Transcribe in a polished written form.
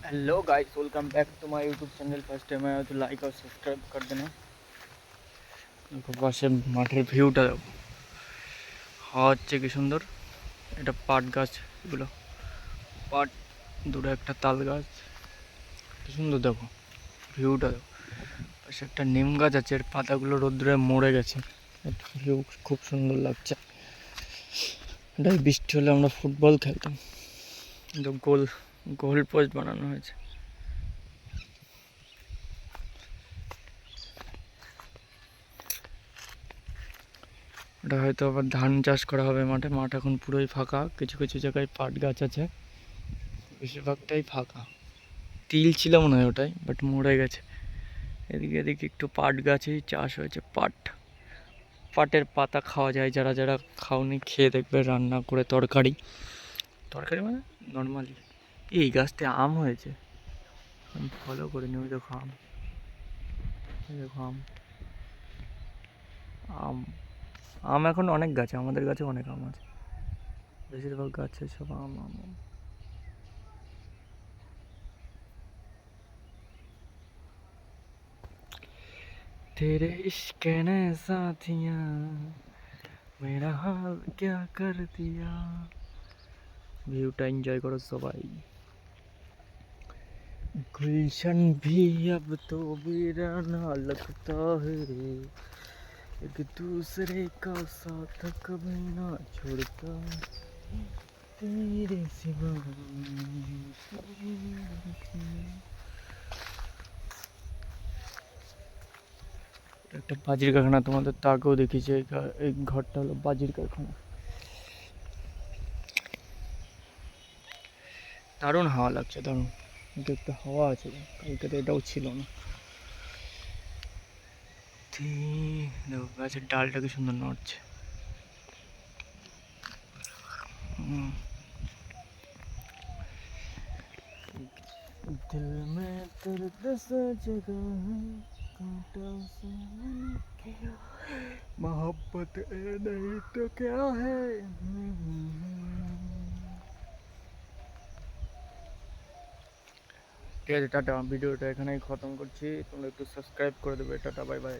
Hello guys, welcome back to my YouTube channel. First time आया तो like और subscribe कर देना। দেখো পাশে মাঠের ভিউটা দেখো, হাওয়া হচ্ছে কি সুন্দর। এটা পাট গাছ, এগুলো পাট, দূরে একটা তাল গাছ, কি সুন্দর দেখো ভিউটা দেখো। পাশে একটা নিম গাছ আছে, এর পাতাগুলো রোদ্দুরে মরে গেছে, ভিউ খুব সুন্দর লাগছে। এটা বৃষ্টি হলে আমরা ফুটবল খেলতাম, কিন্তু গোল গোল পোস্ট বানানো হয়েছে। এটা হয়তো আবার ধান চাষ করা হবে মাঠে। মাঠ এখন পুরোই ফাঁকা, কিছু কিছু জায়গায় পাট গাছ আছে, বেশিরভাগটাই ফাঁকা। তিল ছিল মনে হয় ওটাই, বাট মরে গেছে। এদিকে এদিকে একটু পাট গাছেই চাষ হয়েছে। পাটের পাতা খাওয়া যায়, যারা যারা খাওনি খেয়ে দেখবে, রান্না করে তরকারি তরকারি মানে নর্মালি। এই গাছতে আম হয়েছে, আমি ফলো করিনি। ওই দেখো আম, ওই দেখো আম। আম আম এখন অনেক গাছে, আমাদের গাছে অনেক আম আছে, বেশিরভাগ গাছে সব আম আম আম। तेरे इश्क ने साथियाँ मेरा हाल क्या कर दिया। ভিউটা এনজয় করো সবাই। गुलशन भी अब तो वीराना लगता है, एक दूसरे का साथ कभी ना छोड़ता तेरे सिवा। একটা বাজির কারখানা, তোমাদের তো আগেও দেখিয়েছি। এই ঘরটা হলো বাজির কারখানা। দারুণ হাওয়া লাগছে, দারুণ। কিন্তু একটু হাওয়া আছে, কালকে তো এটাও ছিল না। দেখো গাছের ডালটা কি সুন্দর নড়ছে। दिल में दर्द सा जगह है, कांटा सा मैंने किया, मोहब्बत ए नहीं तो क्या है। ঠিক আছে, টাটা। ভিডিওটা এখানেই খতম করছি, তোমরা একটু সাবস্ক্রাইব করে দেবে। Tata, bye bye.